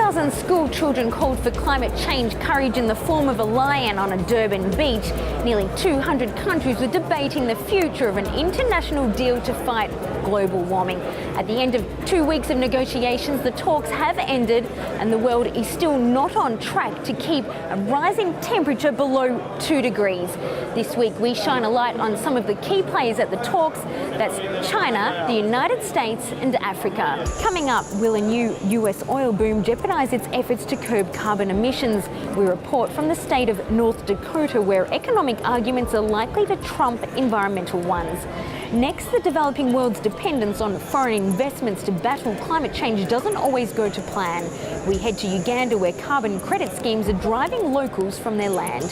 2,000 school children called for climate change courage in the form of a lion on a Durban beach. Nearly 200 countries were debating the future of an international deal to fight global warming. At the end of 2 weeks of negotiations, the talks have ended and the world is still not on track to keep a rising temperature below 2 degrees. This week we shine a light on some of the key players at the talks. That's China, the United States and Africa. Coming up, will a new US oil boom jeopardise its efforts to curb carbon emissions? We report from the state of North Dakota, where economic arguments are likely to trump environmental ones. Next, the developing world's dependence on foreign investments to battle climate change doesn't always go to plan. We head to Uganda, where carbon credit schemes are driving locals from their land.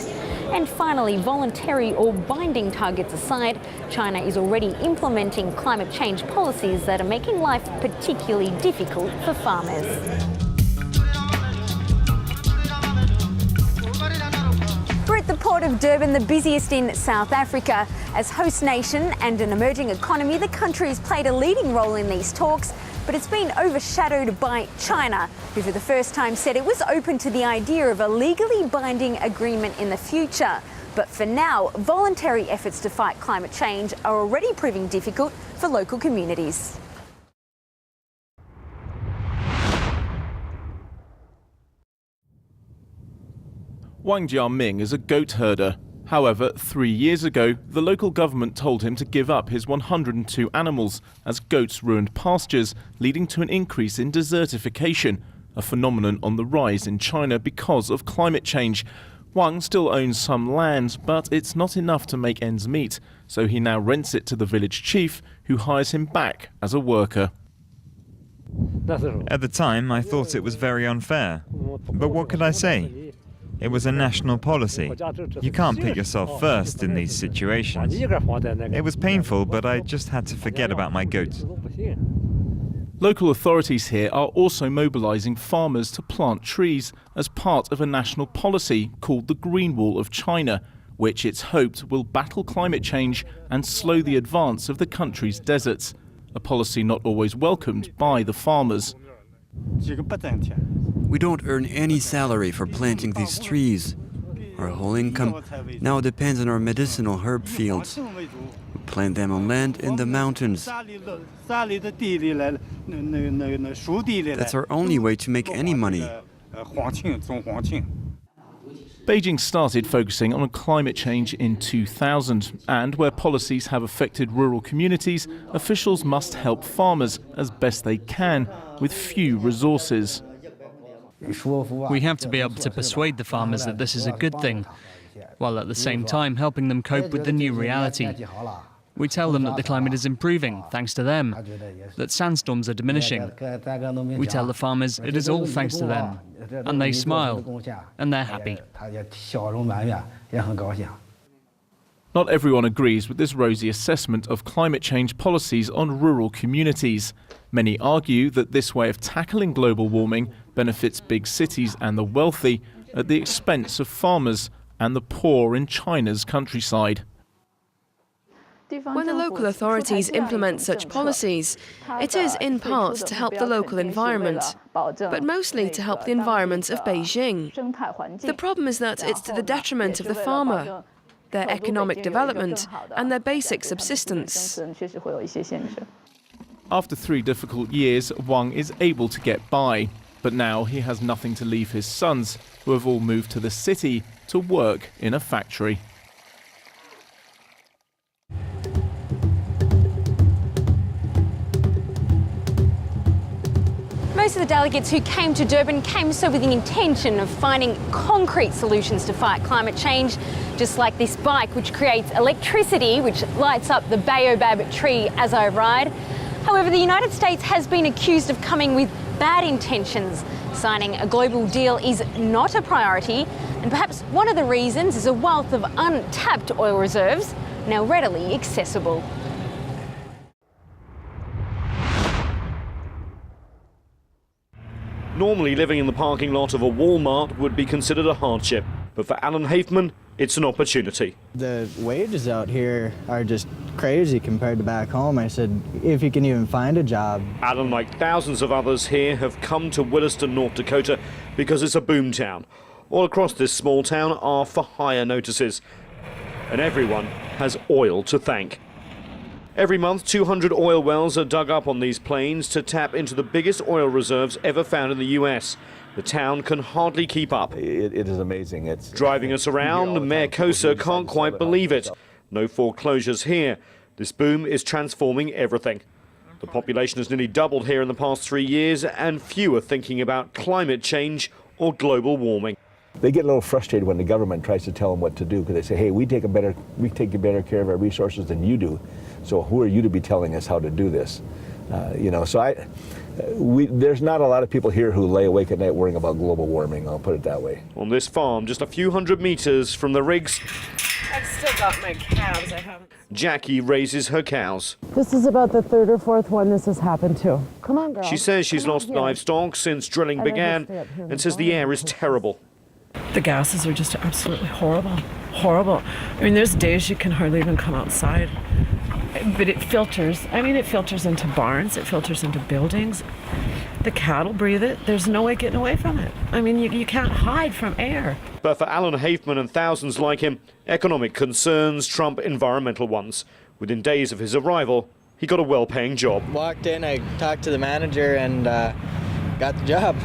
And finally, voluntary or binding targets aside, China is already implementing climate change policies that are making life particularly difficult for farmers. We're at the port of Durban, the busiest in South Africa. As host nation and an emerging economy, the country has played a leading role in these talks, but it's been overshadowed by China, who for the first time said it was open to the idea of a legally binding agreement in the future. But for now, voluntary efforts to fight climate change are already proving difficult for local communities. Wang Jiaming is a goat herder. However, 3 years ago, the local government told him to give up his 102 animals as goats ruined pastures, leading to an increase in desertification, a phenomenon on the rise in China because of climate change. Wang still owns some land, but it's not enough to make ends meet, so he now rents it to the village chief, who hires him back as a worker. At the time, I thought it was very unfair. But what could I say? It was a national policy. You can't put yourself first in these situations. It was painful, but I just had to forget about my goats. Local authorities here are also mobilising farmers to plant trees as part of a national policy called the Green Wall of China, which it's hoped will battle climate change and slow the advance of the country's deserts, a policy not always welcomed by the farmers. We don't earn any salary for planting these trees. Our whole income now depends on our medicinal herb fields. We plant them on land in the mountains. That's our only way to make any money. Beijing started focusing on climate change in 2000, and where policies have affected rural communities, officials must help farmers as best they can with few resources. We have to be able to persuade the farmers that this is a good thing, while at the same time helping them cope with the new reality. We tell them that the climate is improving, thanks to them, that sandstorms are diminishing. We tell the farmers it is all thanks to them, and they smile, and they're happy. Not everyone agrees with this rosy assessment of climate change policies on rural communities. Many argue that this way of tackling global warming benefits big cities and the wealthy at the expense of farmers and the poor in China's countryside. When the local authorities implement such policies, it is in part to help the local environment, but mostly to help the environment of Beijing. The problem is that it's to the detriment of the farmer, their economic development and their basic subsistence. After 3 difficult years, Wang is able to get by, but now he has nothing to leave his sons, who have all moved to the city to work in a factory. Most of the delegates who came to Durban came so with the intention of finding concrete solutions to fight climate change, just like this bike which creates electricity which lights up the baobab tree as I ride. However, the United States has been accused of coming with bad intentions. Signing a global deal is not a priority, and perhaps one of the reasons is a wealth of untapped oil reserves now readily accessible. Normally, living in the parking lot of a Walmart would be considered a hardship, but for Alan Hafeman, it's an opportunity. The wages out here are just crazy compared to back home. I said, if you can even find a job. Alan, like thousands of others here, have come to Williston, North Dakota because it's a boom town. All across this small town are for hire notices, and everyone has oil to thank. Every month, 200 oil wells are dug up on these plains to tap into the biggest oil reserves ever found in the US. The town can hardly keep up. It is amazing. It's driving us around, Mayor Kosa can't quite believe it. No foreclosures here. This boom is transforming everything. The population has nearly doubled here in the past 3 years, and few are thinking about climate change or global warming. They get a little frustrated when the government tries to tell them what to do, because they say, hey, we take better care of our resources than you do. So who are you to be telling us how to do this? There's not a lot of people here who lay awake at night worrying about global warming, I'll put it that way. On this farm, just a few hundred meters from the rigs, I've still got my calves. I haven't. Jackie raises her cows. This is about the third or fourth one this has happened to. Come on, girl. She says she's lost livestock since drilling began and says the air is terrible. The gases are just absolutely horrible. Horrible. I mean, there's days you can hardly even come outside. But it filters. I mean, it filters into barns. It filters into buildings. The cattle breathe it. There's no way getting away from it. I mean, you can't hide from air. But for Alan Hafeman and thousands like him, economic concerns trump environmental ones. Within days of his arrival, he got a well-paying job. Walked in, I talked to the manager and got the job.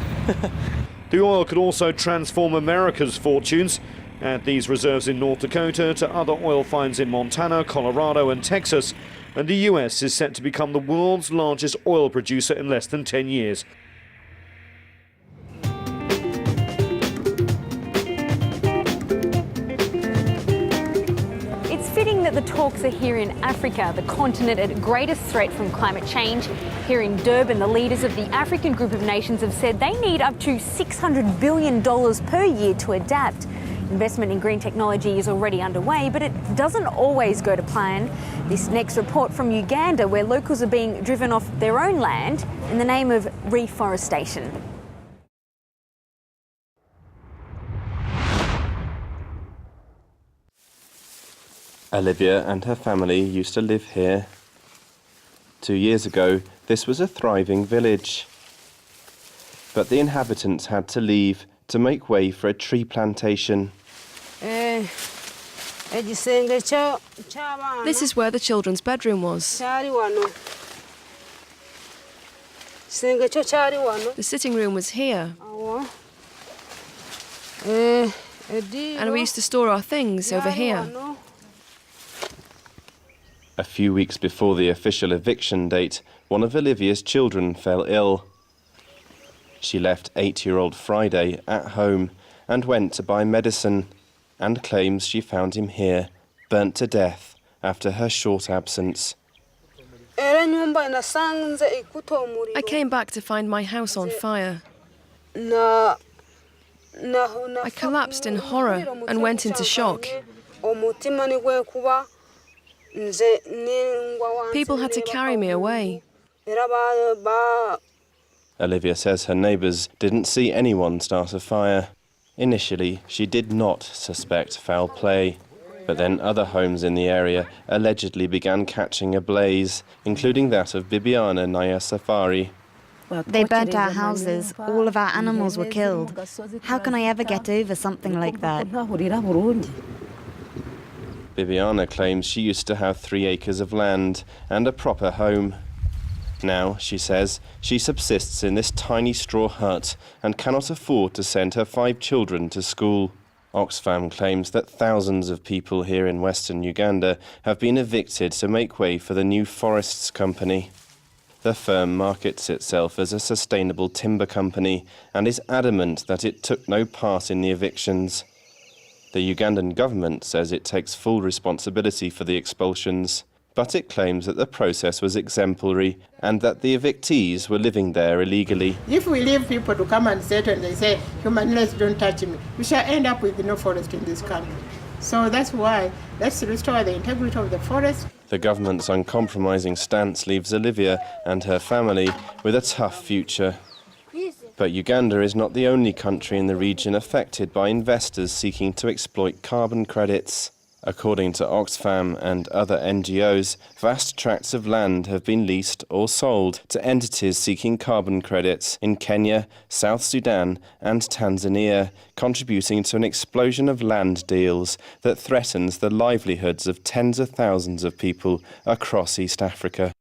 The oil could also transform America's fortunes. Add these reserves in North Dakota to other oil finds in Montana, Colorado and Texas, and the US is set to become the world's largest oil producer in less than 10 years. It's fitting that the talks are here in Africa, the continent at greatest threat from climate change. Here in Durban, the leaders of the African group of nations have said they need up to $600 billion per year to adapt. Investment in green technology is already underway, but it doesn't always go to plan. This next report from Uganda, where locals are being driven off their own land in the name of reforestation. Olivia and her family used to live here. 2 years ago, this was a thriving village. But the inhabitants had to leave to make way for a tree plantation. This is where the children's bedroom was. The sitting room was here. And we used to store our things over here. A few weeks before the official eviction date, one of Olivia's children fell ill. She left 8-year-old Friday at home and went to buy medicine, and claims she found him here, burnt to death after her short absence. I came back to find my house on fire. I collapsed in horror and went into shock. People had to carry me away. Olivia says her neighbours didn't see anyone start a fire. Initially, she did not suspect foul play, but then other homes in the area allegedly began catching ablaze, including that of Bibiana Naya Safari. They burnt our houses, all of our animals were killed. How can I ever get over something like that? Bibiana claims she used to have 3 acres of land and a proper home. Now, she says, she subsists in this tiny straw hut and cannot afford to send her 5 children to school. Oxfam claims that thousands of people here in western Uganda have been evicted to make way for the new forests company. The firm markets itself as a sustainable timber company and is adamant that it took no part in the evictions. The Ugandan government says it takes full responsibility for the expulsions, but it claims that the process was exemplary and that the evictees were living there illegally. If we leave people to come and settle and they say, human rights don't touch me, we shall end up with no forest in this country. So that's why let's restore the integrity of the forest. The government's uncompromising stance leaves Olivia and her family with a tough future. But Uganda is not the only country in the region affected by investors seeking to exploit carbon credits. According to Oxfam and other NGOs, vast tracts of land have been leased or sold to entities seeking carbon credits in Kenya, South Sudan and Tanzania, contributing to an explosion of land deals that threatens the livelihoods of tens of thousands of people across East Africa.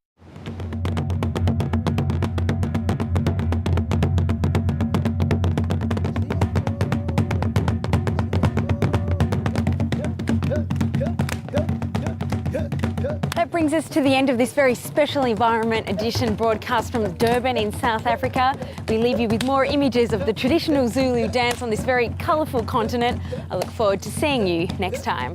That brings us to the end of this very special Environment Edition broadcast from Durban in South Africa. We leave you with more images of the traditional Zulu dance on this very colourful continent. I look forward to seeing you next time.